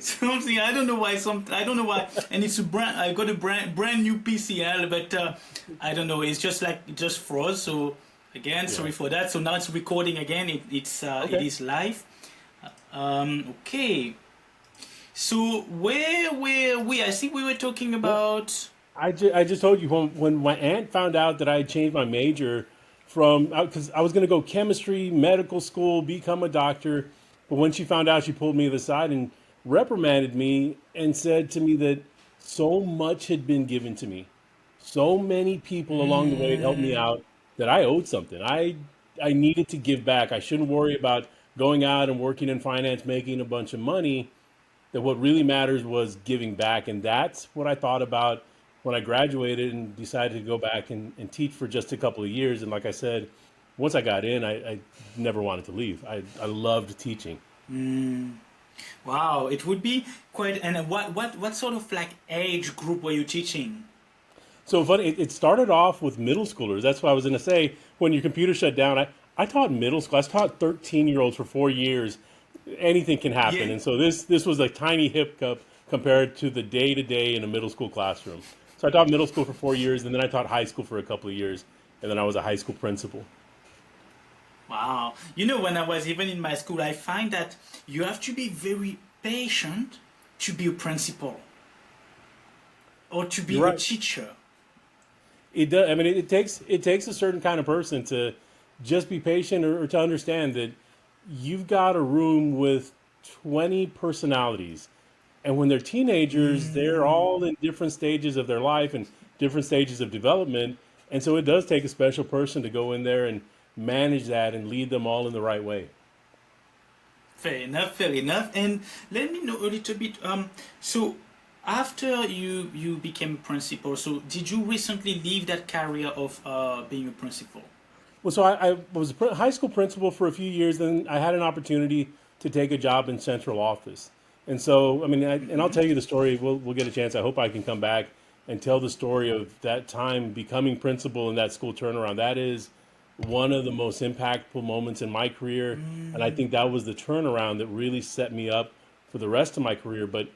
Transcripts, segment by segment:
something. I don't know why. I don't know why. And it's a brand. I got a brand new PCL, but I don't know. It's just like it just froze. So again, Yeah. sorry for that. So now it's recording again. It Okay. is live. Okay. So where were we? I think we were talking Well, about. I just told you when my aunt found out that I had changed my major from because I was going to go chemistry, medical school, become a doctor, but when she found out, she pulled me to the side and reprimanded me and said to me that so much had been given to me, so many people along the way had helped me Mm, out that I owed something. I needed to give back. I shouldn't worry about going out and working in finance, making a bunch of money. That what really matters was giving back. And that's what I thought about when I graduated and decided to go back and teach for just a couple of years. And like I said, once I got in, I never wanted to leave. I loved teaching. mm. Wow, it would be quite. And what sort of like age group were you teaching? So funny, it started off with middle schoolers. That's what I was going to say. When your computer shut down, I taught middle school. I taught 13-year-olds for 4 years. Anything can happen. Yeah. And so this was a tiny hiccup compared to the day to day in a middle school classroom. So I taught middle school for 4 years, and then I taught high school for a couple of years, and then I was a high school principal. Wow. You know, when I was even in my school, I find that you have to be very patient to be a principal or to You're be a right. teacher. It does. I mean, it takes a certain kind of person to just be patient or to understand that you've got a room with 20 personalities. And when they're teenagers, they're Mm, all in different stages of their life and different stages of development. And so it does take a special person to go in there and manage that and lead them all in the right way. fair enough, fair enough. And let me know a little bit. So after you became a principal, so did you recently leave that career of being a principal? Well, so I was a high school principal for a few years. Then I had an opportunity to take a job in central office. And so, I mean, and I'll Mm-hmm. tell you the story. We'll get a chance. I hope I can come back and tell the story of that time becoming principal and that school turnaround. That is one of the most impactful moments in my career. And I think that was the turnaround that really set me up for the rest of my career. But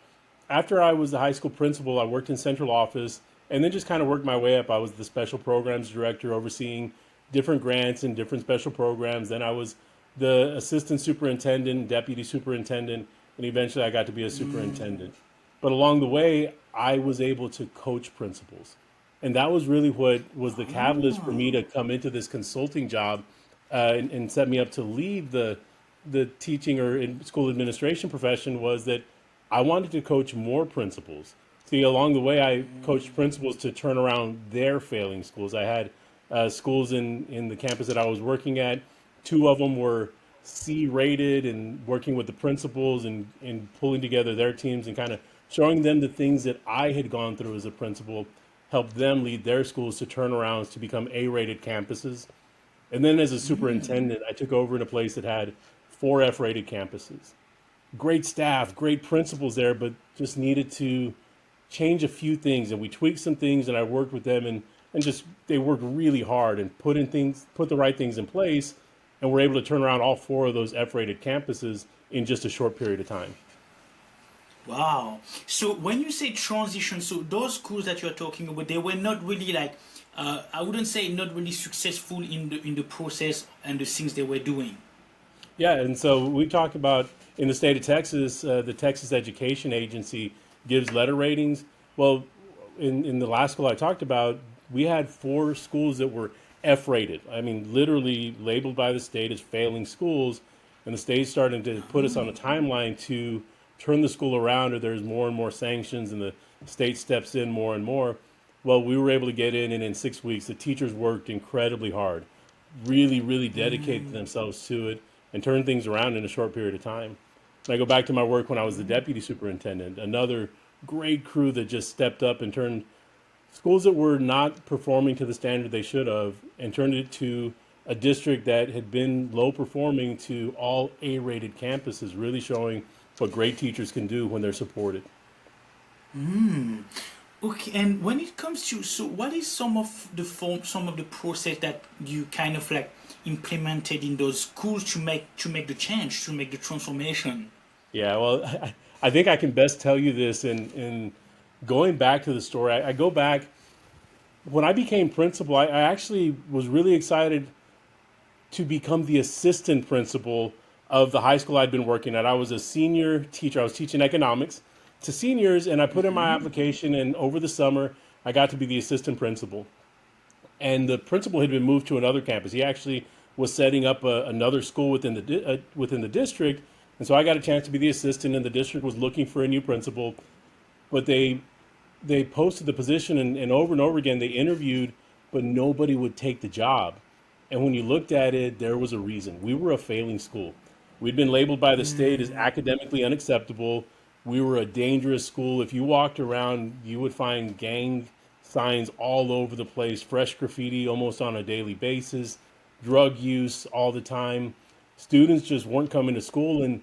after I was the high school principal, I worked in central office and then just kind of worked my way up. I was the special programs director overseeing different grants and different special programs. Then I was the assistant superintendent, deputy superintendent, and eventually I got to be a superintendent. But along the way, I was able to coach principals. And that was really what was the catalyst for me Ah. to come into this consulting job and set me up to leave the teaching or in school administration profession was that I wanted to coach more principals. See, along the way, I coached principals to turn around their failing schools. I had schools in the campus that I was working at. Two of them were C rated and working with the principals and pulling together their teams and kind of showing them the things that I had gone through as a principal, helped them lead their schools to turnarounds to become A rated campuses. And then as a superintendent, I took over in a place that had four F rated campuses. Great staff, great principals there, but just needed to change a few things. And we tweaked some things and I worked with them and just they worked really hard and put the right things in place and were able to turn around all four of those F rated campuses in just a short period of time. Wow. So when you say transition, so those schools that you're talking about, they were not really like, I wouldn't say not really successful in the process and the things they were doing. Yeah, and so we talked about in the state of Texas, the Texas Education Agency gives letter ratings. Well, in the last school I talked about, we had four schools that were F rated. I mean, literally labeled by the state as failing schools, and the state's starting to put us on a timeline to turn the school around, or there's more and more sanctions, and the state steps in more and more. Well, we were able to get in, and in 6 weeks, the teachers worked incredibly hard, really, really dedicated themselves to it, and turned things around in a short period of time. And I go back to my work when I was the deputy superintendent, another great crew that just stepped up and turned schools that were not performing to the standard they should have and turned it to a district that had been low performing to all A rated campuses, really showing what great teachers can do when they're supported. Okay, and when it comes to, so what is some of the form, some of the process that you kind of like implemented in those schools to make the change, to make the transformation? Yeah, well, I think I can best tell you this in going back to the story. I go back when I became principal. I actually was really excited to become the assistant principal of the high school I'd been working at. I was a senior teacher. I was teaching economics to seniors, and I put in my application. And over the summer, I got to be the assistant principal. And the principal had been moved to another campus. He actually was setting up another school within the district, and so I got a chance to be the assistant. And the district was looking for a new principal, but they posted the position, and over again they interviewed, but nobody would take the job. And when you looked at it, there was a reason. We were a failing school. We'd been labeled by the state as academically unacceptable. We were a dangerous school. If you walked around, you would find gang signs all over the place, fresh graffiti almost on a daily basis, drug use all the time. Students just weren't coming to school, and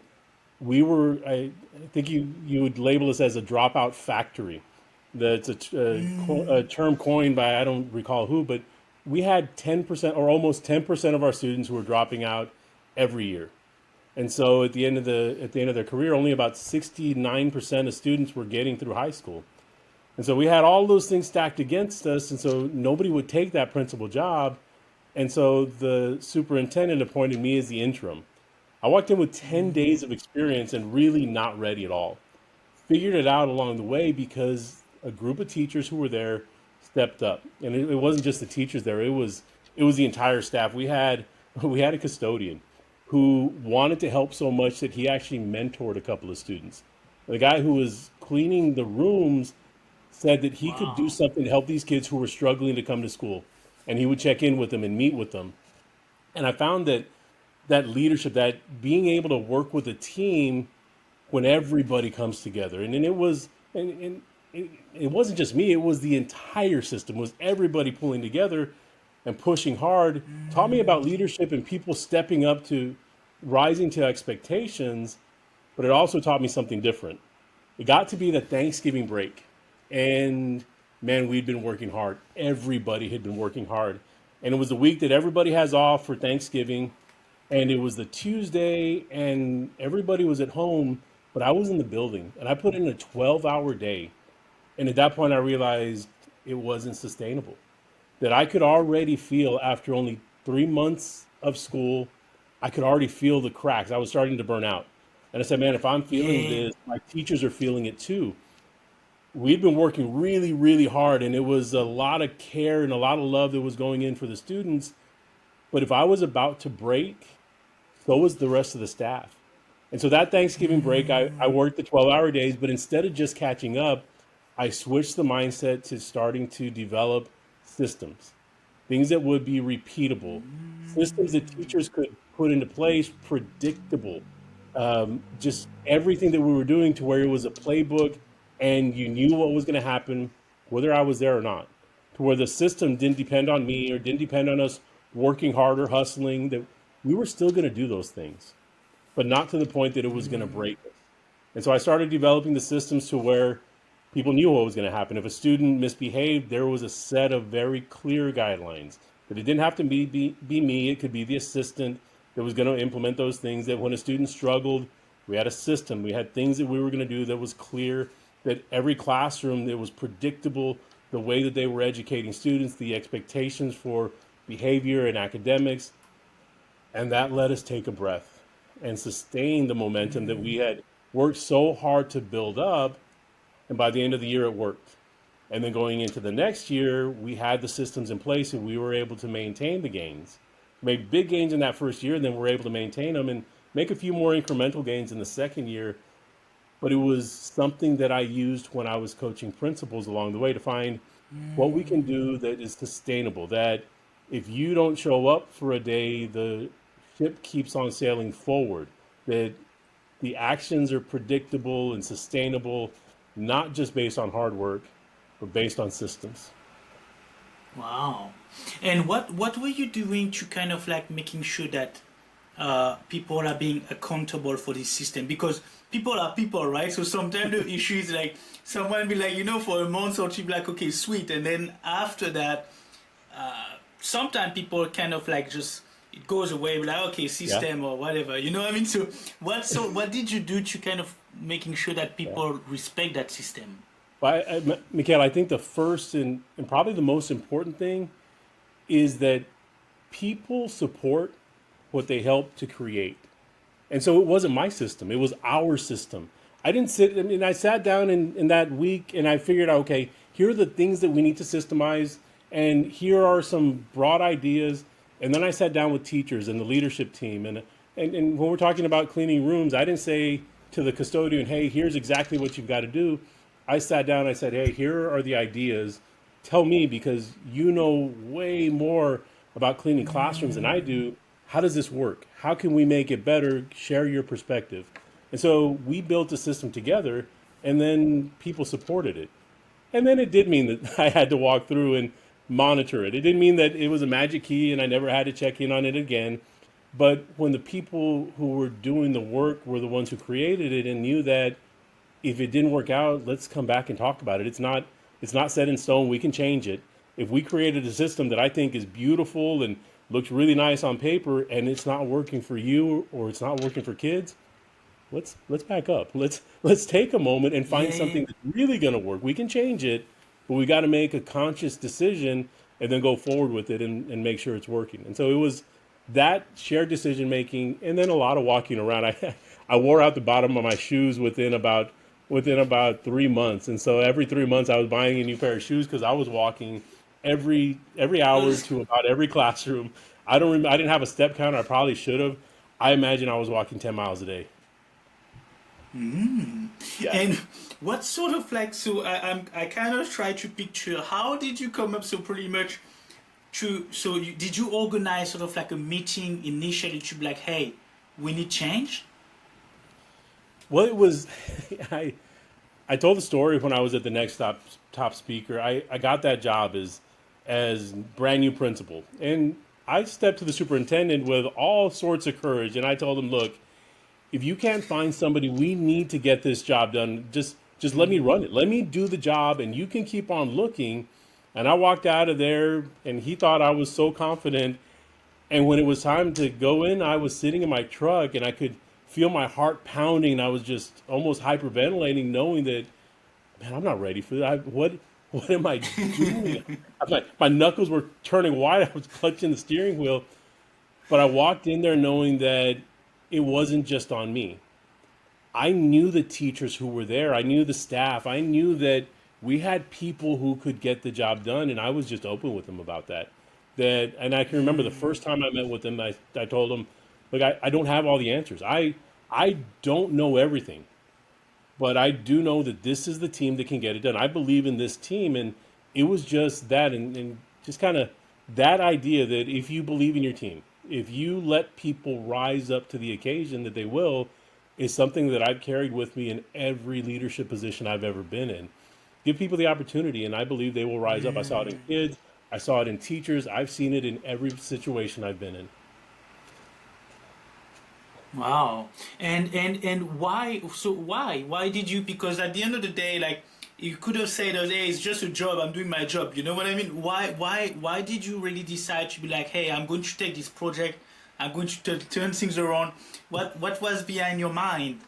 I think you would label us as a dropout factory. That's a term coined by I don't recall who, but we had 10% or almost 10% of our students who were dropping out every year. And so at the end of their career, only about 69% of students were getting through high school. And so we had all those things stacked against us, and so nobody would take that principal job. And so the superintendent appointed me as the interim. I walked in with 10 days of experience and really not ready at all. Figured it out along the way because a group of teachers who were there stepped up. And it wasn't just the teachers there, it was the entire staff. We had a custodian who wanted to help so much that he actually mentored a couple of students. The guy who was cleaning the rooms said that he could do Wow. something to help these kids who were struggling to come to school. And he would check in with them and meet with them. And I found that leadership, that being able to work with a team when everybody comes together, and it wasn't just me; it was the entire system. It was everybody pulling together and pushing hard. Taught me about leadership and people stepping up to rising to expectations, but it also taught me something different. It got to be the Thanksgiving break. And man, we'd been working hard. Everybody had been working hard. And it was the week that everybody has off for Thanksgiving. And it was the Tuesday, and everybody was at home, but I was in the building. And I put in a 12-hour day. And at that point, I realized it wasn't sustainable. That I could already feel after only 3 months of school, I could already feel the cracks. I was starting to burn out. And I said, man, if I'm feeling Yeah. this, my teachers are feeling it too. We'd been working really, really hard, and it was a lot of care and a lot of love that was going in for the students. But if I was about to break, so was the rest of the staff. And so that Thanksgiving break, I worked the 12-hour days, but instead of just catching up, I switched the mindset to starting to develop systems, things that would be repeatable, systems that teachers could put into place, predictable, just everything that we were doing to where it was a playbook and you knew what was going to happen, whether I was there or not, to where the system didn't depend on me or didn't depend on us working harder, hustling, that we were still going to do those things, but not to the point that it was going to break us. And so I started developing the systems to where people knew what was going to happen. If a student misbehaved, there was a set of very clear guidelines. That it didn't have to be me, it could be the assistant that was going to implement those things. That when a student struggled, we had a system, we had things that we were going to do that was clear, that every classroom, that was predictable, the way that they were educating students, the expectations for behavior and academics. And that let us take a breath and sustain the momentum that we had worked so hard to build up. And by the end of the year, it worked. And then going into the next year, we had the systems in place and we were able to maintain the gains. Made big gains in that first year, and then we're able to maintain them and make a few more incremental gains in the second year. But it was something that I used when I was coaching principals along the way to find what we can do that is sustainable. That if you don't show up for a day, the ship keeps on sailing forward. That the actions are predictable and sustainable, not just based on hard work, but based on systems. Wow. And what were you doing to kind of like making sure that people are being accountable for this system? Because people are people, right? So sometimes the issue is like someone be like, for a month or two, be like, okay, sweet, and then after that, sometimes people kind of like just it goes away, be like, okay, Yeah. system or whatever, you know what I mean? So what did you do to kind of making sure that Yeah. people respect that system. But Mikhail, I think the first and probably the most important thing is that people support what they help to create. And so it wasn't my system, it was our system. I didn't sit, I mean, I sat down in that week and I figured out, okay, here are the things that we need to systemize, and here are some broad ideas. And then I sat down with teachers and the leadership team. And when we're talking about cleaning rooms, I didn't say to the custodian, hey, here's exactly what you've got to do. I sat down, I said, hey, here are the ideas. Tell me, because you know way more about cleaning classrooms than I do. How does this work? How can we make it better? Share your perspective. And so we built a system together, and then people supported it. And then it did mean that I had to walk through and monitor it. It didn't mean that it was a magic key and I never had to check in on it again. But when the people who were doing the work were the ones who created it and knew that if it didn't work out, let's come back and talk about it. It's not set in stone. We can change it. If we created a system that I think is beautiful and looks really nice on paper and it's not working for you or it's not working for kids, let's back up. Let's take a moment and find Yeah, yeah. something that's really going to work. We can change it, but we got to make a conscious decision and then go forward with it and make sure it's working. And so it was that shared decision making, and then a lot of walking around. I wore out the bottom of my shoes within about 3 months, and so every 3 months I was buying a new pair of shoes because I was walking every hour Because to about every classroom. I didn't have a step counter. I probably should have. I imagine I was walking 10 miles a day. Yeah. and what sort of like so I kind of try to picture how did you come up so pretty much to did you organize sort of like a meeting initially to be like, hey, we need change? Well, it was. I I told the story when I was at the next top speaker. I got that job as brand new principal, and I stepped to the superintendent with all sorts of courage, and I told him, look, if you can't find somebody, we need to get this job done. Just let me run it. Let me do the job, and you can keep on looking. And I walked out of there, and he thought I was so confident. And when it was time to go in, I was sitting in my truck, and I could feel my heart pounding. I was just almost hyperventilating, knowing that, man, I'm not ready for that. What am I doing? My knuckles were turning white. I was clutching the steering wheel. But I walked in there knowing that it wasn't just on me. I knew the teachers who were there. I knew the staff. I knew that we had people who could get the job done, and I was just open with them about that. And I can remember the first time I met with them, I told them, look, I don't have all the answers. I don't know everything, but I do know that this is the team that can get it done. I believe in this team, and it was just that, and just kind of that idea that if you believe in your team, if you let people rise up to the occasion, that they will, is something that I've carried with me in every leadership position I've ever been in. Give people the opportunity, and I believe they will rise up. I saw it in kids, I saw it in teachers, I've seen it in every situation I've been in. Wow. And why? So why did you? Because at the end of the day, like you could have said, "Oh, hey, it's just a job. I'm doing my job." You know what I mean? Why did you really decide to be like, "Hey, I'm going to take this project. I'm going to turn things around." What was behind your mind?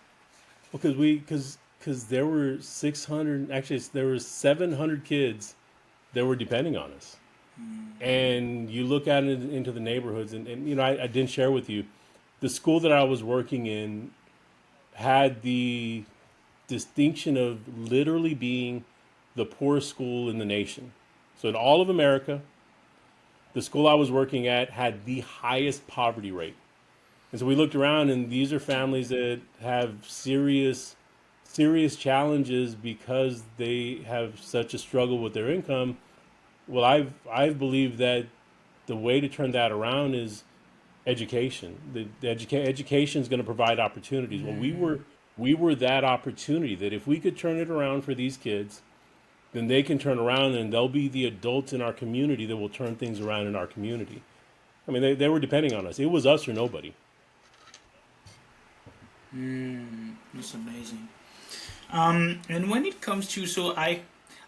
Because because there were 600, actually there were 700 kids that were depending on us. And you look at it into the neighborhoods, and I didn't share with you, the school that I was working in had the distinction of literally being the poorest school in the nation. So in all of America, the school I was working at had the highest poverty rate. And so we looked around, and these are families that have serious challenges because they have such a struggle with their income. Well, I've believed that the way to turn that around is education. Education is going to provide opportunities. Well, we were that opportunity, that if we could turn it around for these kids, then they can turn around and they'll be the adults in our community that will turn things around in our community. I mean, they were depending on us. It was us or nobody. That's amazing. And when it comes to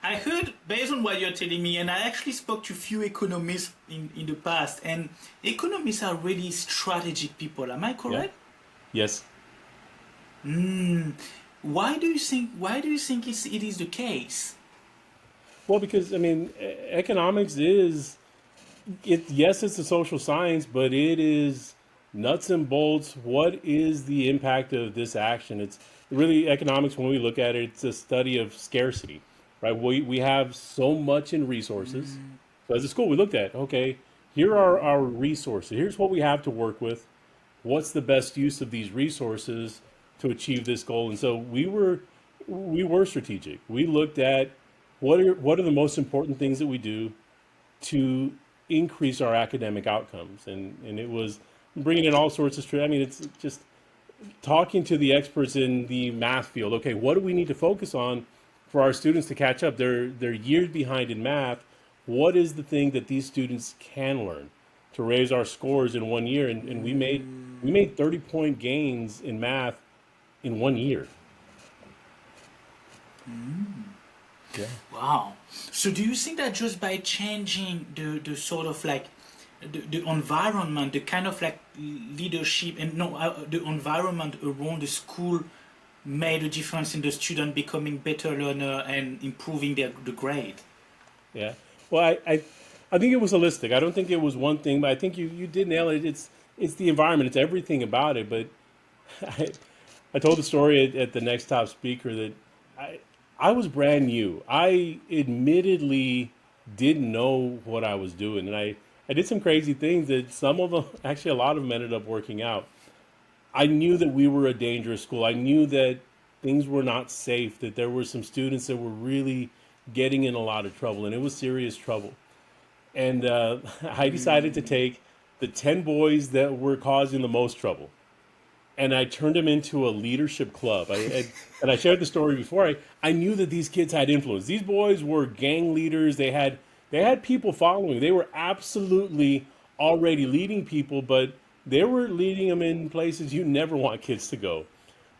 I heard based on what you're telling me, and I actually spoke to few economists in the past, and economists are really strategic people. Am I Yeah. correct? Yes. Mm. Why do you think it is the case? Well, because I mean, economics is it. Yes, it's a social science, but it is nuts and bolts. What is the impact of this action? It's really economics. When we look at it, it's a study of scarcity, right? We have so much in resources. So as a school, we looked at okay, here are our resources. Here's what we have to work with. What's the best use of these resources to achieve this goal? And so we were strategic. We looked at what are the most important things that we do to increase our academic outcomes, and it was bringing in all sorts of I mean, it's just talking to the experts in the math field. Okay, what do we need to focus on for our students to catch up? They're years behind in math. What is the thing that these students can learn to raise our scores in 1 year? And we made 30-point gains in math in 1 year. Yeah. Wow. So do you think that just by changing the sort of like the environment, the kind of like leadership and no the environment around the school made a difference in the student becoming better learner and improving the grade? Yeah. Well, I think it was holistic. I don't think it was one thing, but I think you did nail it. It's the environment. It's everything about it. But I, I told the story at the next top speaker that I I was brand new. I admittedly didn't know what I was doing, and I did some crazy things that some of them, actually a lot of them ended up working out. I knew that we were a dangerous school. I knew that things were not safe, that there were some students that were really getting in a lot of trouble, and it was serious trouble. And I decided to take the 10 boys that were causing the most trouble, and I turned them into a leadership club. And I shared the story before. I knew that these kids had influence. These boys were gang leaders. They had people following. They were absolutely already leading people, but they were leading them in places you never want kids to go.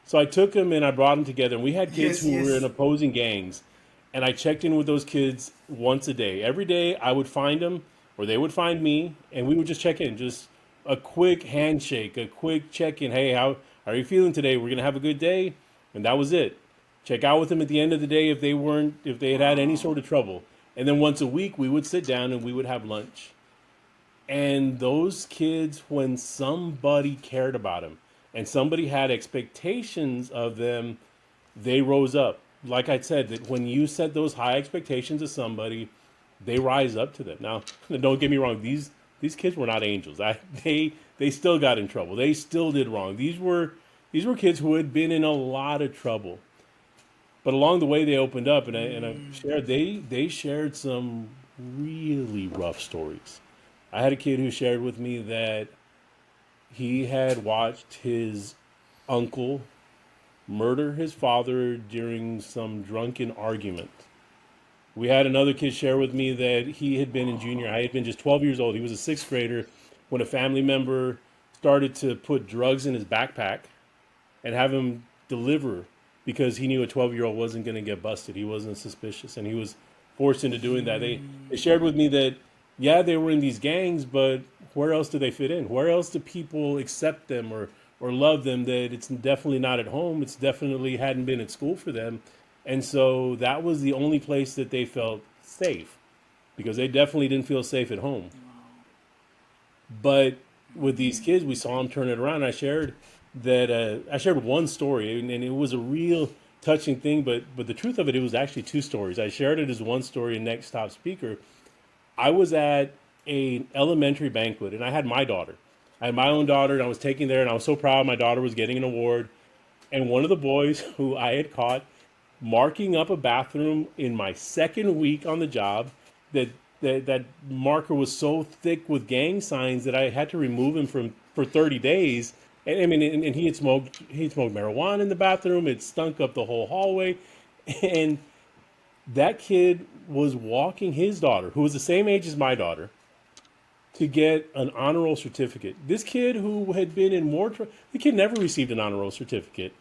So I took them and I brought them together, and we had kids Yes, who were in yes. opposing gangs, and I checked in with those kids once a day. Every day I would find them, or they would find me, and we would just check in, just a quick handshake, a quick check in. Hey, how are you feeling today? We're gonna have a good day, and that was it. Check out with them at the end of the day if they had any Wow. sort of trouble, and then once a week we would sit down and we would have lunch. And those kids, when somebody cared about them and somebody had expectations of them, they rose up. Like I said, that when you set those high expectations of somebody, they rise up to them. Now, don't get me wrong; these kids were not angels. They still got in trouble. They still did wrong. These were kids who had been in a lot of trouble. But along the way, they opened up, and I shared they shared some really rough stories. I had a kid who shared with me that he had watched his uncle murder his father during some drunken argument. We had another kid share with me that he had been in junior high. He had been just 12 years old. He was a sixth grader when a family member started to put drugs in his backpack and have him deliver because he knew a 12-year-old wasn't going to get busted. He wasn't suspicious, and he was forced into doing that. They shared with me that, yeah, they were in these gangs, but where else do they fit in? Where else do people accept them or love them? That it's definitely not at home. It's definitely hadn't been at school for them. And so that was the only place that they felt safe because they definitely didn't feel safe at home. But with these kids, we saw them turn it around. I shared one story, and it was a real touching thing. But the truth of it, it was actually two stories. I shared it as one story in Next Top Speaker. I was at an elementary banquet, and I had my daughter. I had my own daughter, and I was taking there, and I was so proud my daughter was getting an award. And one of the boys who I had caught marking up a bathroom in my second week on the job, that that marker was so thick with gang signs that I had to remove him from for 30 days. And I mean, and he had smoked marijuana in the bathroom. It stunk up the whole hallway, and that kid was walking his daughter, who was the same age as my daughter, to get an honor roll certificate. This kid who had been in more, the kid never received an honor roll certificate,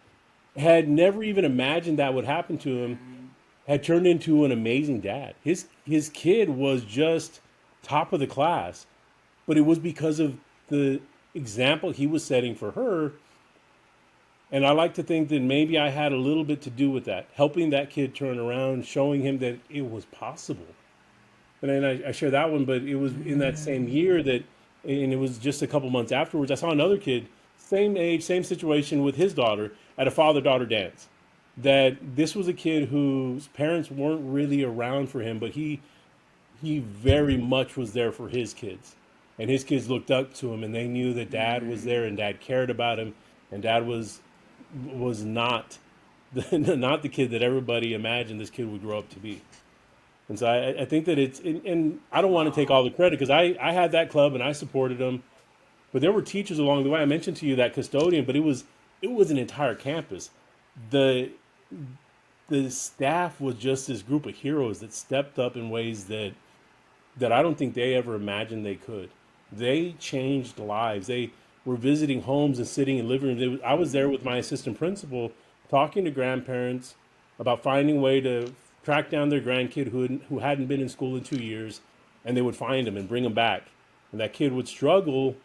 had never even imagined that would happen to him, had turned into an amazing dad. His kid was just top of the class, but it was because of the example he was setting for her. And I like to think that maybe I had a little bit to do with that, helping that kid turn around, showing him that it was possible. And then I share that one, but it was in that same year that, and it was just a couple months afterwards, I saw another kid, same age, same situation with his daughter at a father-daughter dance. That this was a kid whose parents weren't really around for him, but he very much was there for his kids. And his kids looked up to him and they knew that dad was there and dad cared about him and dad was not not the kid that everybody imagined this kid would grow up to be. And so I think that and I don't want to take Wow. all the credit because I had that club and I supported them, but there were teachers along the way. I mentioned to you that custodian, but it was an entire campus. The the staff was just this group of heroes that stepped up in ways that I don't think they ever imagined they could. They changed lives. They were visiting homes and sitting in living rooms. I was there with my assistant principal talking to grandparents about finding a way to track down their grandkid who hadn't been in school in 2 years, and they would find him and bring him back. And that kid would struggle,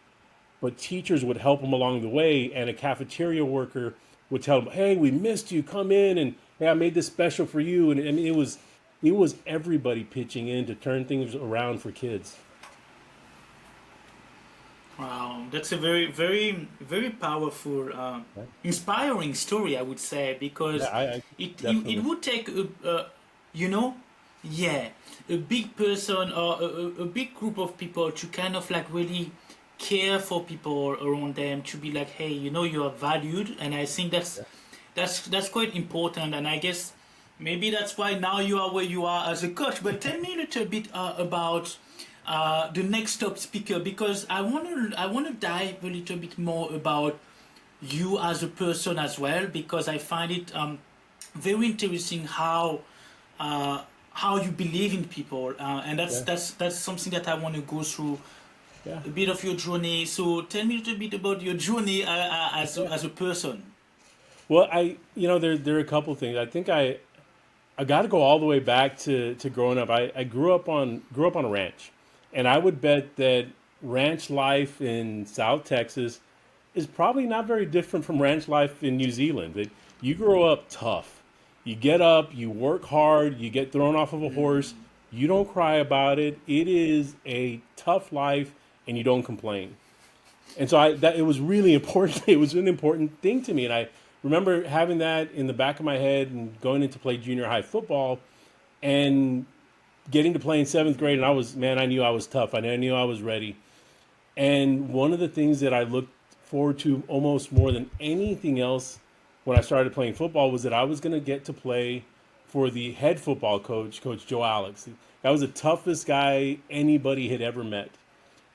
but teachers would help him along the way, and a cafeteria worker would tell him, "Hey, we missed you. Come in, and hey, I made this special for you." And I mean, it was everybody pitching in to turn things around for kids. Wow, that's a very, very, very powerful, Right? inspiring story, I would say, Yeah, because I it definitely. would take you know, yeah, a big person or a big group of people to kind of like really care for people around them, to be like, hey, you are valued, and I think Yeah, that's quite important, and I guess maybe that's why now you are where you are as a coach. But tell me a little bit about the next top speaker, because I want to dive a little bit more about you as a person as well, because I find it very interesting uh, how you believe in people, and that's yeah, that's that's something that I want to go through yeah, a bit of your journey. So tell me a little bit about your journey yeah. as a person. Well, there are a couple things. I think I got to go all the way back to growing up. I grew up on a ranch, and I would bet that ranch life in South Texas is probably not very different from ranch life in New Zealand. That you grow up tough. You get up, you work hard, you get thrown off of a horse, you don't cry about it. It is a tough life and you don't complain. And so that it was really important. It was an important thing to me. And I remember having that in the back of my head and going into play junior high football and getting to play in seventh grade. And man, I knew I was tough. I knew I was ready. And one of the things that I looked forward to almost more than anything else when I started playing football was that I was going to get to play for the head football coach, Coach Joe Alex. That was the toughest guy anybody had ever met.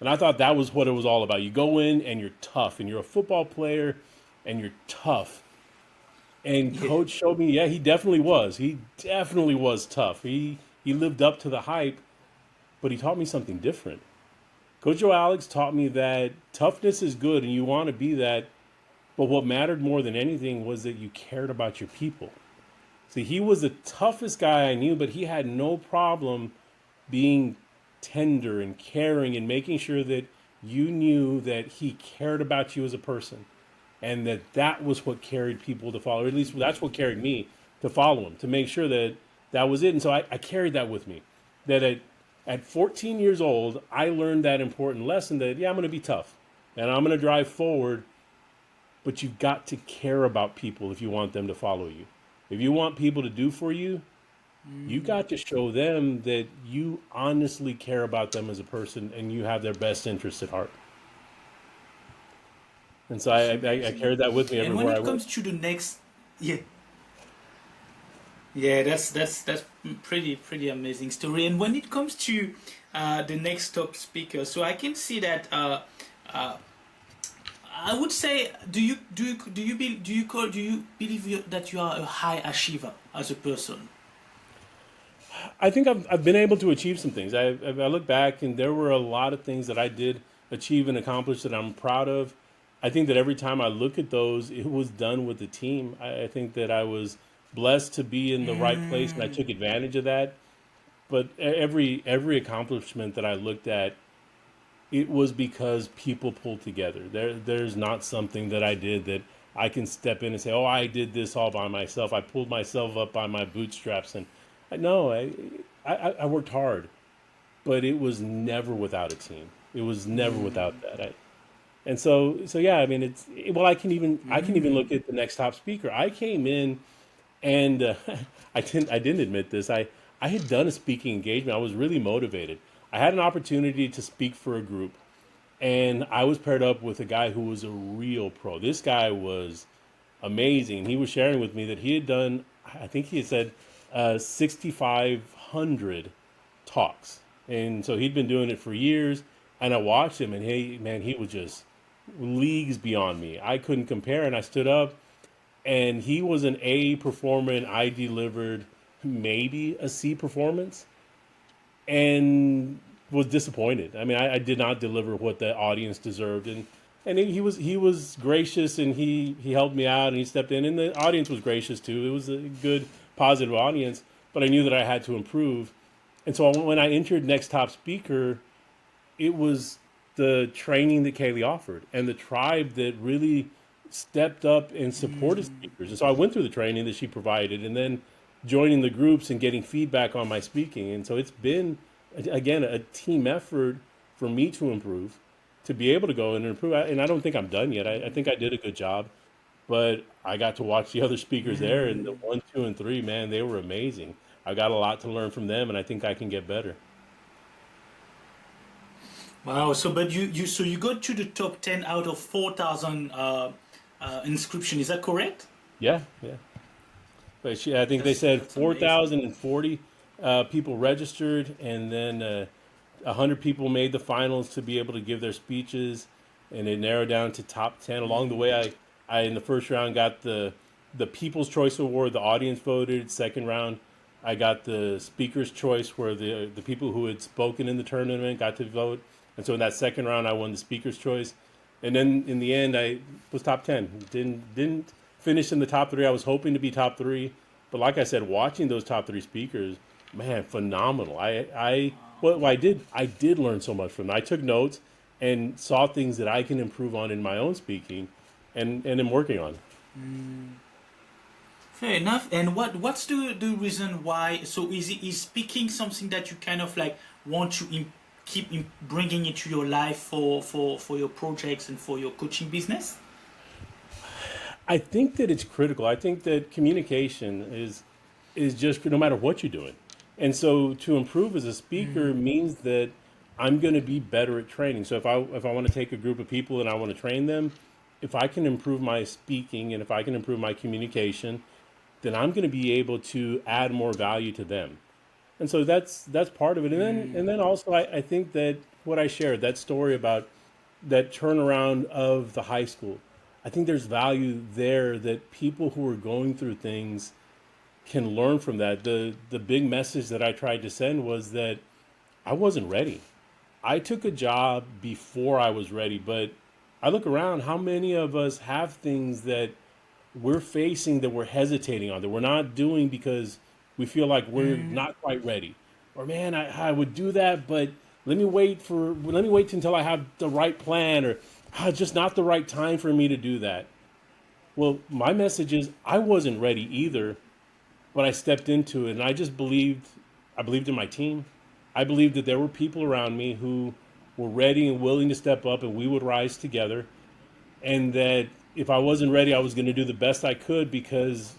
And I thought that was what it was all about. You go in and you're tough, and you're a football player and you're tough. And Yeah. coach showed me, yeah, he definitely was. He definitely was tough. He lived up to the hype, but he taught me something different. Coach Joe Alex taught me that toughness is good and you want to be that, but what mattered more than anything was that you cared about your people. See, he was the toughest guy I knew, but he had no problem being tender and caring and making sure that you knew that he cared about you as a person and that was what carried people to follow, or at least that's what carried me to follow him, to make sure that that was it. And so I carried that with me. That at 14 years old, I learned that important lesson that, yeah, I'm going to be tough and I'm going to drive forward, but you've got to care about people if you want them to follow you. If you want people to do for you, you got to show them that you honestly care about them as a person and you have their best interests at heart. And so That's I amazing. carried that with me And when everywhere I it went. comes to the next, yeah, yeah, that's pretty amazing story. And when it comes to the next top speaker, so I can see that uh, I would say, do you believe that you are a high achiever as a person? I think I've been able to achieve some things. I look back and there were a lot of things that I did achieve and accomplish that I'm proud of. I think that every time I look at those, it was done with the team. I think that I was blessed to be in the right place and I took advantage of that. But every accomplishment that I looked at, it was because people pulled together. There's not something that I did that I can step in and say, "Oh, I did this all by myself. I pulled myself up by my bootstraps." And no, I worked hard, but it was never without a team. It was never without that. And so yeah, I mean, well, I can even look at the next top speaker. I came in and I didn't admit this. I had done a speaking engagement. I was really motivated. I had an opportunity to speak for a group, and I was paired up with a guy who was a real pro. This guy was amazing. He was sharing with me that he had done, I think he had said, 6,500 talks, and so he'd been doing it for years. And I watched him, and he was just leagues beyond me. I couldn't compare, and I stood up, and he was an A performer, and I delivered maybe a C performance, and was disappointed. I mean, I did not deliver what the audience deserved, and he was gracious, and he helped me out, and he stepped in, and the audience was gracious too. It was a good, positive audience, but I knew that I had to improve, and so when I entered Next Top Speaker, it was the training that Kaylee offered and the tribe that really stepped up and supported speakers. And so I went through the training that she provided and then joining the groups and getting feedback on my speaking. And so it's been, again, a team effort for me to improve, to be able to go and improve. And I don't think I'm done yet. I think I did a good job, but I got to watch the other speakers there, and the one, two, and three, man, they were amazing. I got a lot to learn from them, and I think I can get better. Wow. So, but you got to the top 10 out of 4,000 inscription. Is that correct? Yeah, yeah. But I think they said That's amazing. 4,040 people registered, and then 100 people made the finals to be able to give their speeches, and it narrowed down to top 10. Along the way, I in the first round got the People's Choice Award. The audience voted. Second round, I got the Speaker's Choice, where the people who had spoken in the tournament got to vote. And so in that second round, I won the Speaker's Choice. And then in the end, I was top 10. Didn't finish in the top three. I was hoping to be top three, but like I said, watching those top three speakers, man, phenomenal. What I did learn so much from them. I took notes and saw things that I can improve on in my own speaking, and am working on. Fair enough. And what's the reason why? So is speaking something that you kind of like want to bringing into your life for your projects and for your coaching business? I think that it's critical. I think that communication is just no matter what you're doing. And so to improve as a speaker means that I'm going to be better at training. So if I want to take a group of people and I want to train them, if I can improve my speaking and if I can improve my communication, then I'm going to be able to add more value to them. And so that's part of it. And then also I think that what I shared, that story about that turnaround of the high school, I think there's value there that people who are going through things can learn from that. The big message that I tried to send was that I wasn't ready. I took a job before I was ready, but I look around, how many of us have things that we're facing that we're hesitating on, that we're not doing because we feel like we're not quite ready. Or man, I would do that, but let me wait until I have the right plan, or just not the right time for me to do that. Well, my message is I wasn't ready either, but I stepped into it and I believed in my team. I believed that there were people around me who were ready and willing to step up and we would rise together, and that if I wasn't ready, I was going to do the best I could, because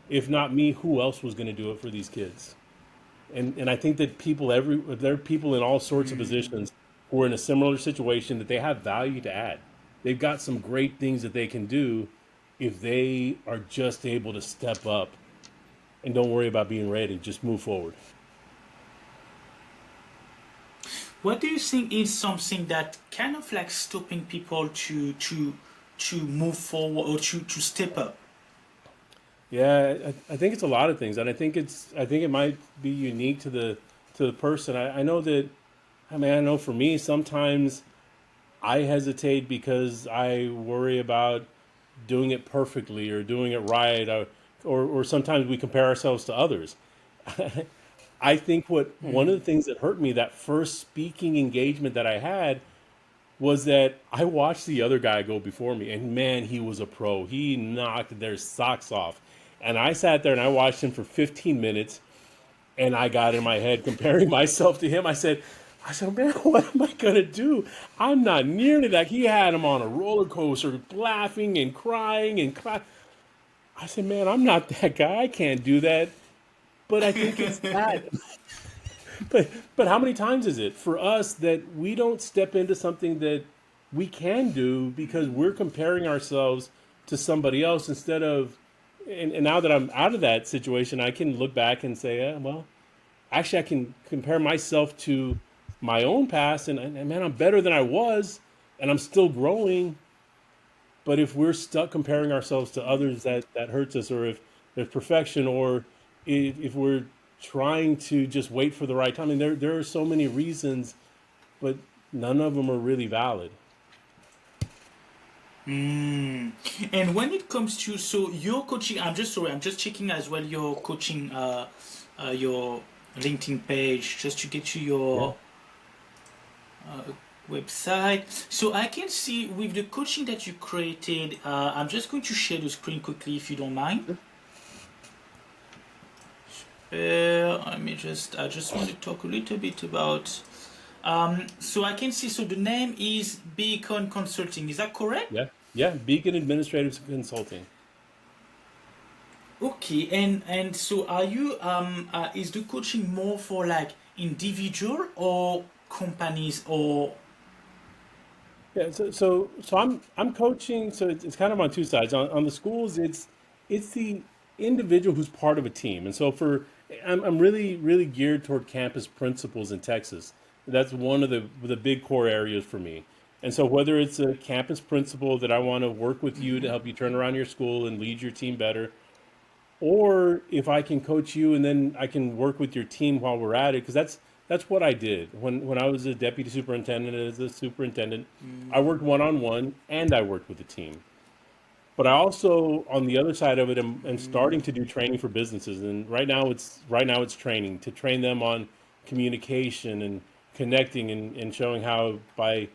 if not me, who else was going to do it for these kids? And I think that there are people in all sorts of positions who are in a similar situation, that they have value to add. They've got some great things that they can do if they are just able to step up and don't worry about being ready. Just move forward. What do you think is something that kind of like stopping people to move forward or to step up? Yeah, I think it's a lot of things, and I think it might be unique to the person. I know that. I mean, I know for me, sometimes I hesitate because I worry about doing it perfectly or doing it right, or sometimes we compare ourselves to others. I think what one of the things that hurt me, that first speaking engagement that I had, was that I watched the other guy go before me, and man, he was a pro. He knocked their socks off. And I sat there and I watched him for 15 minutes, and I got in my head comparing myself to him. I said, man, what am I gonna do? I'm not nearly that. He had him on a roller coaster, laughing and crying and I said, man, I'm not that guy. I can't do that. But I think it's that. But how many times is it for us that we don't step into something that we can do because we're comparing ourselves to somebody else instead of, and now that I'm out of that situation, I can look back and say, yeah, well, actually, I can compare myself to my own past, and man, I'm better than I was, and I'm still growing. But if we're stuck comparing ourselves to others, that hurts us, or if there's perfection, or if we're trying to just wait for the right time. And there are so many reasons, but none of them are really valid. Mm. And when it comes to so your coaching, I'm just sorry, I'm just checking as well your coaching, your LinkedIn page, just to get to Yeah. your website. So I can see with the coaching that you created, I'm just going to share the screen quickly if you don't mind. I just want to talk a little bit about. So I can see. So the name is Beacon Consulting. Is that correct? Yeah. Yeah. Beacon Administrative Consulting. Okay. And so are you? Is the coaching more for like individual or companies or? Yeah, so I'm coaching. So it's kind of on two sides. On the schools, it's the individual who's part of a team, and so I'm really geared toward campus principals in Texas. That's one of the big core areas for me. And so whether it's a campus principal that I want to work with you to help you turn around your school and lead your team better, or if I can coach you and then I can work with your team while we're at it, because that's what I did when I was a deputy superintendent. As a superintendent, I worked one on one and I worked with the team. But I also, on the other side of it, am starting to do training for businesses, and right now it's training to train them on communication and connecting and showing how by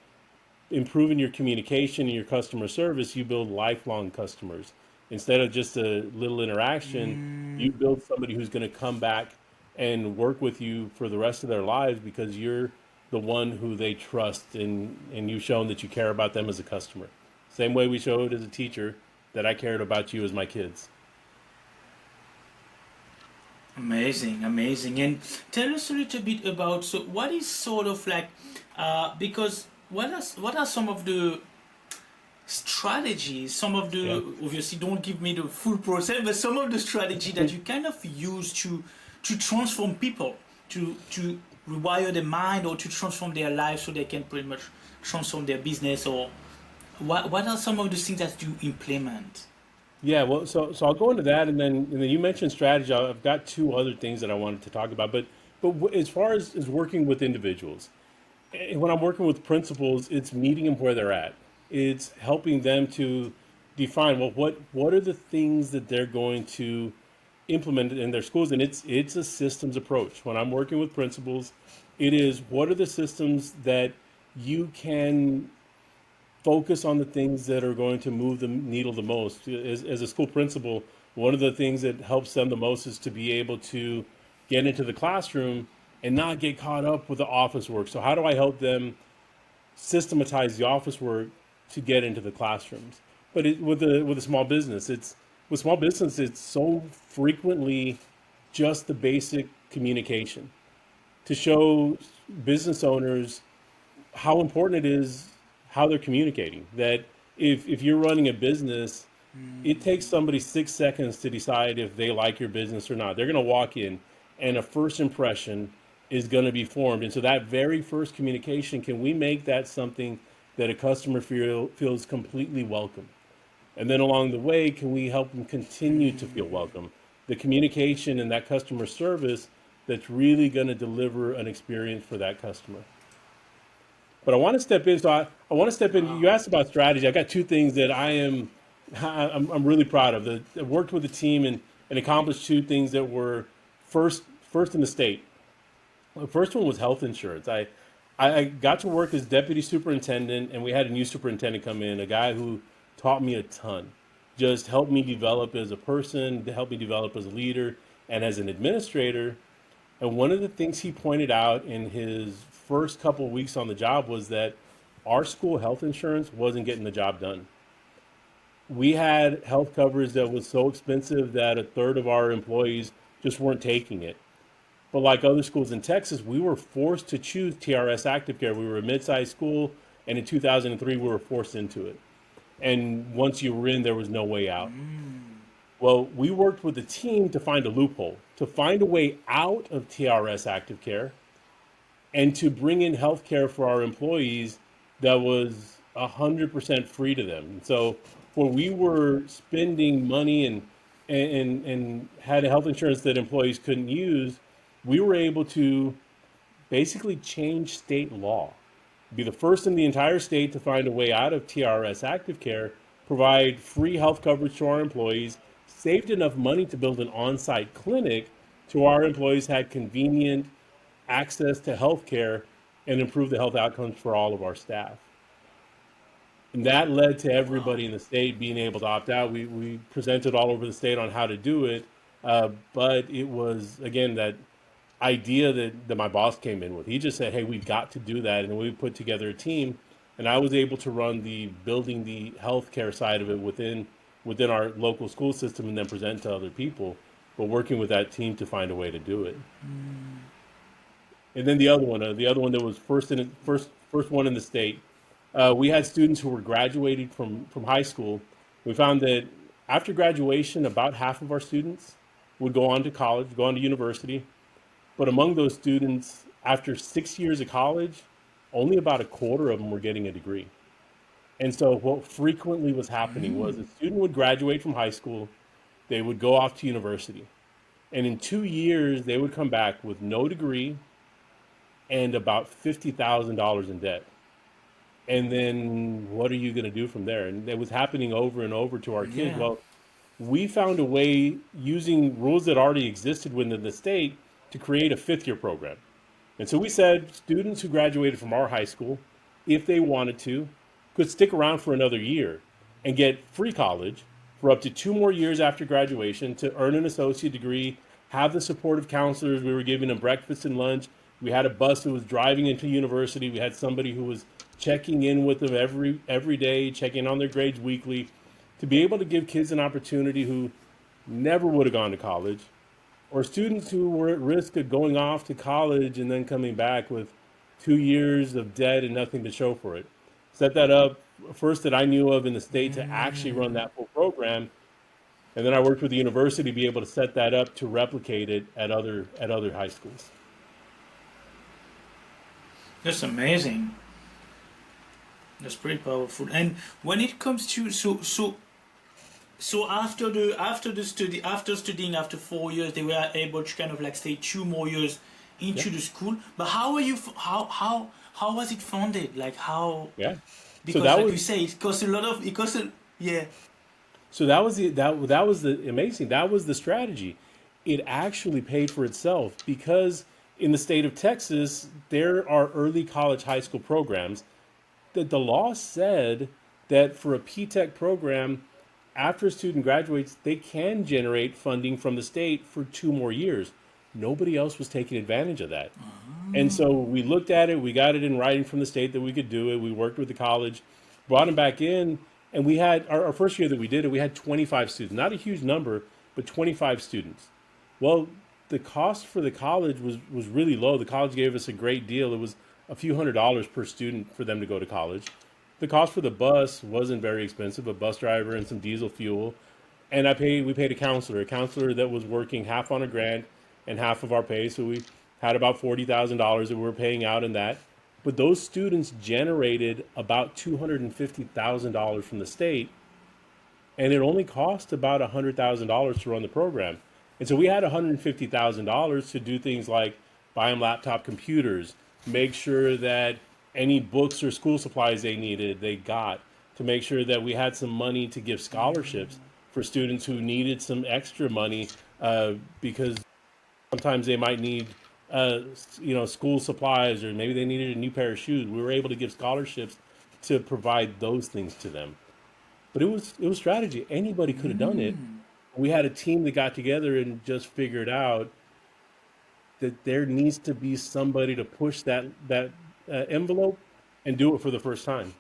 improving your communication and your customer service, you build lifelong customers. Instead of just a little interaction, you build somebody who's going to come back and work with you for the rest of their lives because you're the one who they trust and you've shown that you care about them as a customer. Same way we showed as a teacher that I cared about you as my kids. Amazing, amazing. And tell us a little bit about so what is sort of like because what are some of the strategies, some of Yeah. the obviously don't give me the full process, but some of the strategy that you kind of use to transform people, to rewire their mind or to transform their life so they can pretty much transform their business or what are some of the things that you implement? Yeah, well, so I'll go into that, and then you mentioned strategy. I've got two other things that I wanted to talk about, but as far as working with individuals, when I'm working with principals, it's meeting them where they're at. It's helping them to define, well, what are the things that they're going to implement in their schools, and it's a systems approach. When I'm working with principals, it is what are the systems that you can focus on the things that are going to move the needle the most. As a school principal, one of the things that helps them the most is to be able to get into the classroom and not get caught up with the office work. So how do I help them systematize the office work to get into the classrooms? But with a small business, it's so frequently just the basic communication to show business owners how important it is how they're communicating. That if you're running a business, it takes somebody 6 seconds to decide if they like your business or not. They're going to walk in, and a first impression is going to be formed. And so that very first communication, can we make that something that a customer feels completely welcome? And then along the way, can we help them continue to feel welcome? The communication and that customer service that's really going to deliver an experience for that customer. But I want to step in. I want to step in. You asked about strategy. I got two things that I'm really proud of. I worked with the team and accomplished two things that were first in the state. The first one was health insurance. I got to work as deputy superintendent, and we had a new superintendent come in, a guy who taught me a ton, just helped me develop as a person, to help me develop as a leader and as an administrator. And one of the things he pointed out in his first couple of weeks on the job was that our school health insurance wasn't getting the job done. We had health coverage that was so expensive that a third of our employees just weren't taking it. But like other schools in Texas, we were forced to choose TRS Active Care. We were a mid-sized school, and in 2003, we were forced into it. And once you were in, there was no way out. Well, we worked with the team to find a loophole, to find a way out of TRS Active Care, and to bring in health care for our employees that was 100% free to them. So when we were spending money and had health insurance that employees couldn't use, we were able to basically change state law, be the first in the entire state to find a way out of TRS Active Care, provide free health coverage to our employees, saved enough money to build an on-site clinic so our employees had convenient access to health care and improve the health outcomes for all of our staff. And that led to Wow. everybody in the state being able to opt out. We presented all over the state on how to do it, but it was, again, that idea that my boss came in with. He just said, hey, we've got to do that. And we put together a team, and I was able to run the building the healthcare side of it within our local school system and then present to other people, but working with that team to find a way to do it. And then the other one that was first one in the state. We had students who were graduating from high school. We found that after graduation, about half of our students would go on to college, go on to university. But among those students, after 6 years of college, only about a quarter of them were getting a degree. And so what frequently was happening was a student would graduate from high school, they would go off to university. And in 2 years, they would come back with no degree and about $50,000 in debt. And then what are you going to do from there? And it was happening over and over to our kids. Yeah. Well, we found a way using rules that already existed within the state to create a fifth year program. And so we said students who graduated from our high school, if they wanted to, could stick around for another year and get free college for up to 2 more years after graduation to earn an associate degree, have the support of counselors. We were giving them breakfast and lunch. We had a bus that was driving into university. We had somebody who was checking in with them every day, checking on their grades weekly, to be able to give kids an opportunity who never would have gone to college, or students who were at risk of going off to college and then coming back with 2 years of debt and nothing to show for it. Set that up first that I knew of in the state to actually run that full program, and then I worked with the university to be able to set that up to replicate it at other high schools. That's amazing. That's pretty powerful. And when it comes to so after studying after 4 years, they were able to kind of like stay 2 more years Yeah, into the school. But how are you? How was it funded? Like how? yeah. So Because that like you was say, it costs a lot of. It costs a, yeah. that was the amazing. That was the strategy. It actually paid for itself because in the state of Texas there are early college high school programs that the law said that for a P-Tech program, after a student graduates, they can generate funding from the state for 2 more years. Nobody else was taking advantage of that. And so we looked at it, we got it in writing from the state that we could do it. We worked with the college, brought them back in, and we had our first year that we did it, we had 25 students. Not a huge number, but 25 students. Well, the cost for the college was really low. The college gave us a great deal. It was a few $100s per student for them to go to college. The cost for the bus wasn't very expensive, a bus driver and some diesel fuel. And we paid a counselor that was working half on a grant and half of our pay. So we had about $40,000 that we were paying out in that. But those students generated about $250,000 from the state, and it only cost about $100,000 to run the program. And so we had $150,000 to do things like buy them laptop computers, make sure that any books or school supplies they needed, they got, to make sure that we had some money to give scholarships for students who needed some extra money because sometimes they might need school supplies, or maybe they needed a new pair of shoes. We were able to give scholarships to provide those things to them. But it was strategy. Anybody could have done it. We had a team that got together and just figured out that there needs to be somebody to push that envelope and do it for the first time.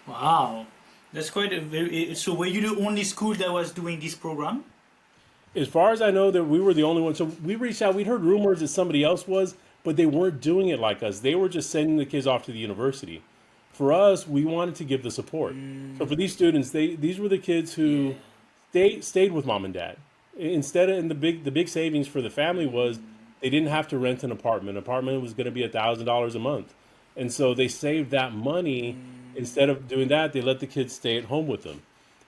Wow, that's quite a very. So were you the only school that was doing this program? As far as I know, that we were the only ones. So we reached out. We'd heard rumors that somebody else was, but they weren't doing it like us. They were just sending the kids off to the university. For us, we wanted to give the support. So for these students, these were the kids Yeah. who stayed with mom and dad. Instead of, and the big savings for the family was they didn't have to rent an apartment. An apartment was going to be $1,000 a month, and so they saved that money. Instead of doing that, they let the kids stay at home with them,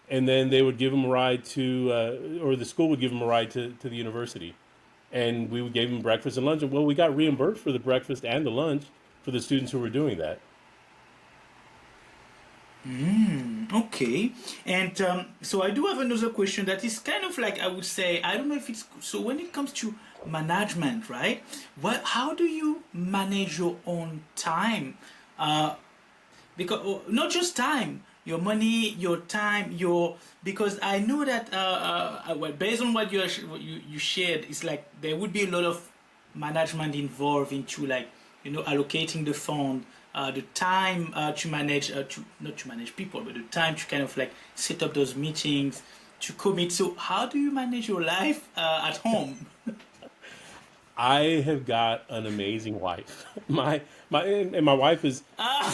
and then they would give them a ride to, or the school would give them a ride to the university, and we would give them breakfast and lunch. And well, we got reimbursed for the breakfast and the lunch for the students who were doing that. Okay, and so I do have another question that is kind of like I would say I don't know if it's so when it comes to management, right? What how do you manage your own time? Uh, because not just time, your money, your time, your because I know that well, based on what what you shared, it's like there would be a lot of management involved into like allocating the fund, the time to manage to not to manage people, but the time to kind of like set up those meetings to commit. So how do you manage your life at home? I have got an amazing wife. My wife is,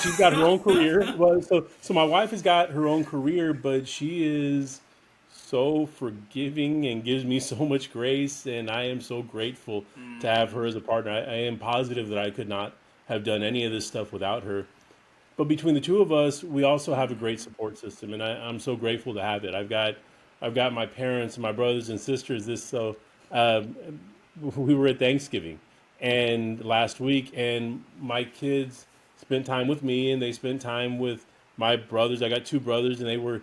she's got her Ah, own career. Well, so my wife has got her own career, but she is so forgiving and gives me so much grace, and I am so grateful to have her as a partner. I am positive that I could not have done any of this stuff without her. But between the two of us, we also have a great support system, and I'm so grateful to have it. I've got my parents and my brothers and sisters. Um, we were at Thanksgiving and last week, and my kids spent time with me, and they spent time with my brothers. I got two brothers, and they were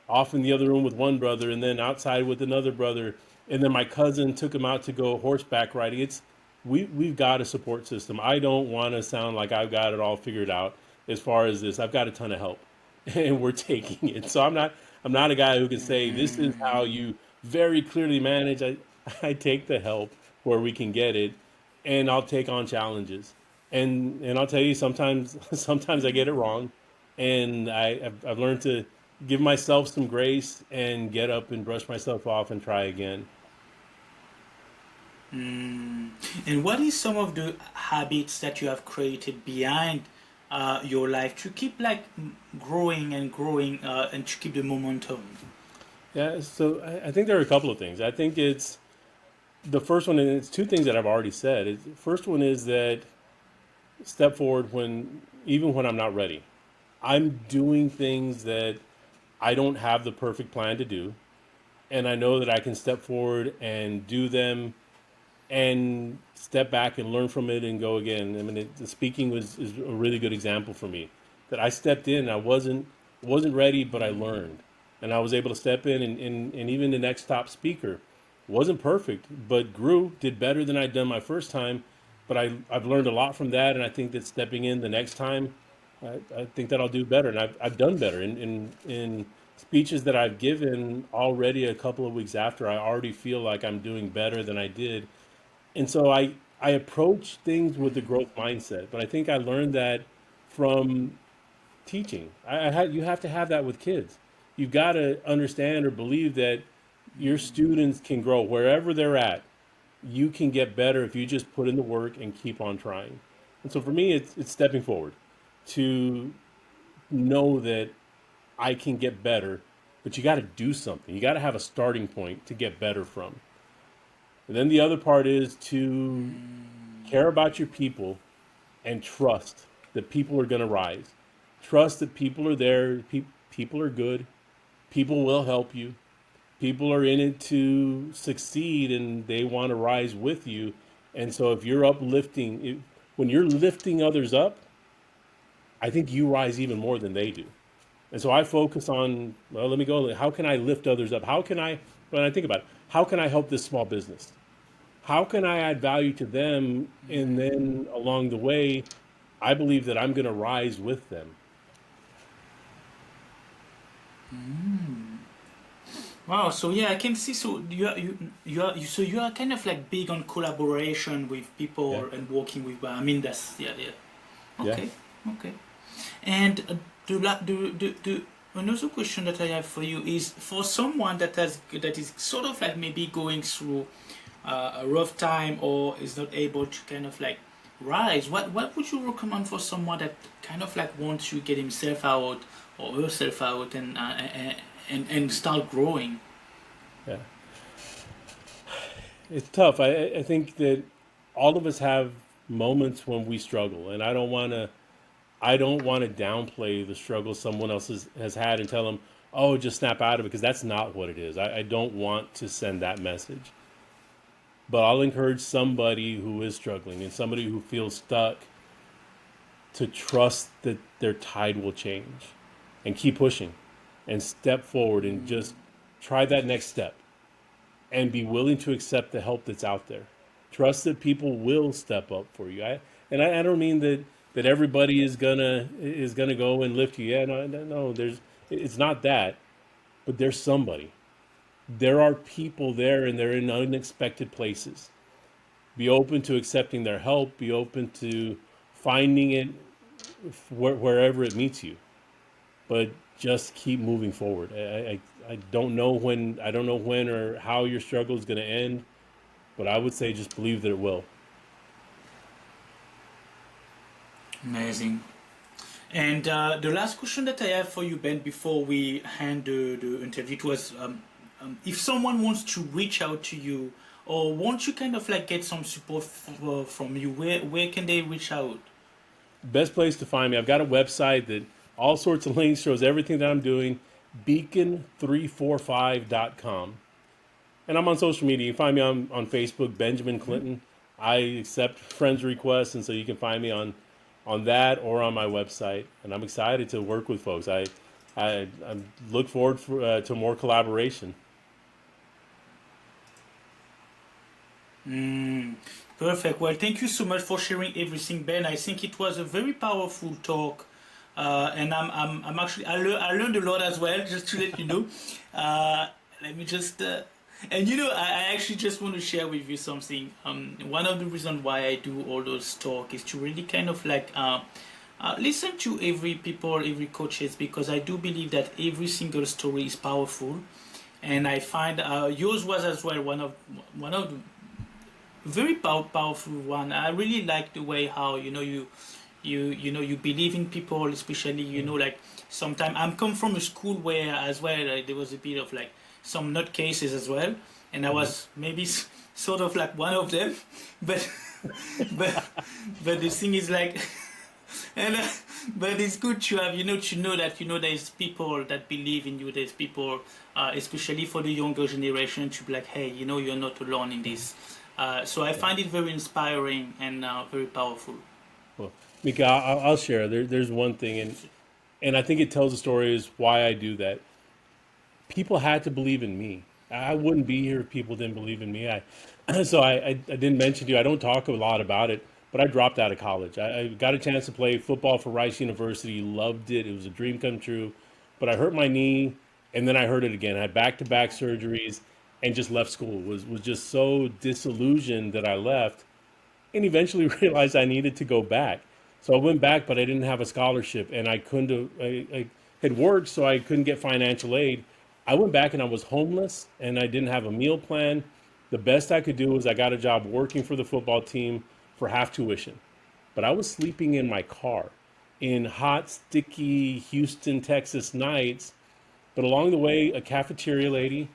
off in the other room with one brother, and then outside with another brother, and then my cousin took him out to go horseback riding. We've got a support system. I don't want to sound like I've got it all figured out as far as this. I've got a ton of help, and we're taking it. So I'm not a guy who can say this is how you very clearly manage. I take the help where we can get it, and I'll take on challenges. And I'll tell you, sometimes sometimes I get it wrong, and I've learned to give myself some grace and get up and brush myself off and try again. and what is some of the habits that you have created behind your life to keep like growing and growing and to keep the momentum? Yeah, so I think there are a couple of things. I think it's the first one, and it's two things that I've already said. First one is that step forward even when I'm not ready. I'm doing things that I don't have the perfect plan to do, and I know that I can step forward and do them and step back and learn from it and go again. I mean, the speaking is a really good example for me. That I stepped in, I wasn't ready, but I learned, and I was able to step in, and even the next top speaker wasn't perfect, but grew, did better than I'd done my first time. But I've learned a lot from that, and I think that stepping in the next time, I think that I'll do better, and I've done better in speeches that I've given already. A couple of weeks after, I already feel like I'm doing better than I did, and so I approach things with the growth mindset. But I think I learned that from teaching. You have to have that with kids. You've got to understand or believe that your students can grow wherever they're at. You can get better if you just put in the work and keep on trying. And so for me, it's stepping forward to know that I can get better, but you got to do something. You got to have a starting point to get better from. And then the other part is to care about your people and trust that people are going to rise. Trust that people are there, people are good, people will help you. People are in it to succeed, and they want to rise with you. And so if you're when you're lifting others up, I think you rise even more than they do. And so I focus on, well, let me go. How can I lift others up? When I think about it, how can I help this small business? how can I add value to them? And then along the way, I believe that I'm going to rise with them. Wow, so yeah, I can see. So so you are kind of like big on collaboration with Yeah. people and working with. I mean, that's yeah, yeah. Yeah. Okay, okay. And the another question that I have for you is for someone that is sort of like maybe going through a rough time or is not able to kind of like rise. What would you recommend for someone that kind of like wants to get himself out or herself out and start growing? Yeah. It's tough. I think that all of us have moments when we struggle, and I don't want to downplay the struggle someone else has had and tell them, oh, just snap out of it, because that's not what it is. I don't want to send that message. But I'll encourage somebody who is struggling and somebody who feels stuck to trust that their tide will change and keep pushing and step forward and just try that next step and be willing to accept the help that's out there. Trust that people will step up for you. I don't mean that everybody is gonna go and lift you. Yeah, no, no, no. It's not that, but there's somebody. There are people there, and they're in unexpected places. Be open to accepting their help. Be open to finding it wherever it meets you. But just keep moving forward. I don't know when or how your struggle is going to end, but I would say just believe that it will. Amazing. And the last question that I have for you, Ben, before we hand the interview, it was if someone wants to reach out to you or wants to kind of like get some support from you, where can they reach out? Best place to find me. I've got a website that all sorts of links shows everything that I'm doing. Beacon345.com. And I'm on social media. You can find me on Facebook, Benjamin Clinton. I accept friends requests, and so you can find me on that or on my website. And I'm excited to work with folks. I look forward to more collaboration. Mm, perfect. Well, thank you so much for sharing everything, Ben. I think it was a very powerful talk. And I'm actually, I learned a lot as well, just to let you know. Let me just, and I actually just want to share with you something. One of the reasons why I do all those talk is to really kind of like, listen to every people, every coaches, because I do believe that every single story is powerful. And I find yours was as well one of the very powerful one. I really like the way how you believe in people, especially like sometimes I'm come from a school where as well there was a bit of like some nut cases as well, and I Mm-hmm. was maybe sort of like one of them, but but but the thing is like and but it's good to have to know that there's people that believe in you. There's people, especially for the younger generation, to be like, hey, you're not alone in this. So I Yeah. find it very inspiring and very powerful. Well, Mika, I'll share. There's one thing, and I think it tells the story is why I do that. People had to believe in me. I wouldn't be here if people didn't believe in me. I didn't mention to you. I don't talk a lot about it, but I dropped out of college. I got a chance to play football for Rice University. Loved it. It was a dream come true. But I hurt my knee, and then I hurt it again. I had back-to-back surgeries, and just left school. Was just so disillusioned that I left, and eventually realized I needed to go back. So I went back, but I didn't have a scholarship, and I couldn't. I had worked, so I couldn't get financial aid. I went back and I was homeless, and I didn't have a meal plan. The best I could do was I got a job working for the football team for half tuition, but I was sleeping in my car in hot, sticky Houston, Texas nights. But along the way, a cafeteria lady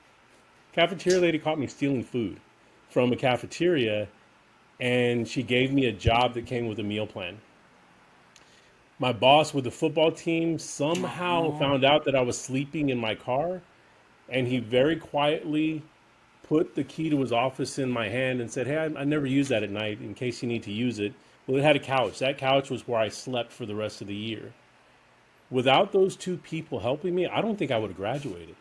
caught me stealing food from a cafeteria, and she gave me a job that came with a meal plan. My boss with the football team somehow Oh, found out that I was sleeping in my car, and he very quietly put the key to his office in my hand and said, hey, I never use that at night in case you need to use it. Well, it had a couch. That couch was where I slept for the rest of the year. Without those two people helping me, I don't think I would have graduated.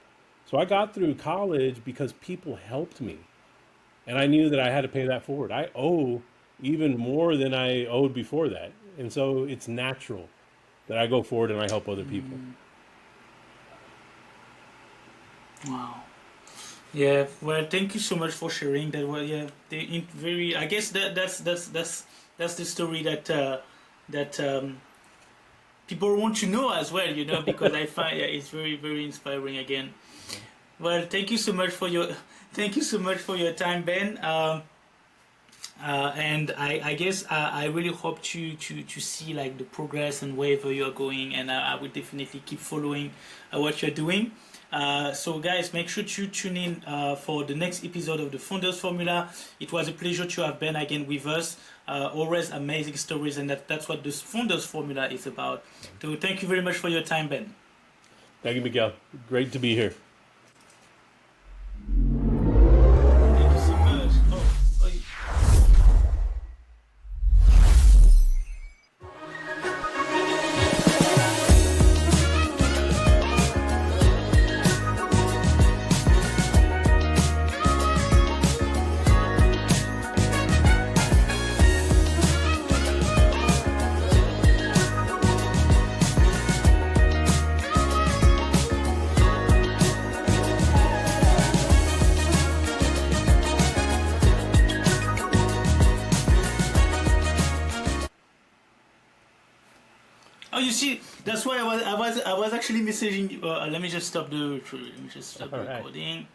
So I got through college because people helped me. and I knew that I had to pay that forward. I owe even more than I owed before that, and so it's natural that I go forward and I help other people. Wow. Yeah. Well, thank you so much for sharing that. Well, yeah, very. I guess that's the story that that people want to know as well. Because I find, yeah, it's very very inspiring again. Well, thank you so much for your thank you so much for your time, Ben. And I guess I really hope to see like the progress and wherever you're going, and I will definitely keep following what you're doing. So guys, make sure to tune in for the next episode of the Founders Formula. It was a pleasure to have Ben again with us. Always amazing stories, and that's what the Founders Formula is about. So thank you very much for your time, Ben. Thank you, Miguel. Great to be here. Thank you so much. Oh, you see, that's why I was actually messaging you. Let me just stop the All right. recording.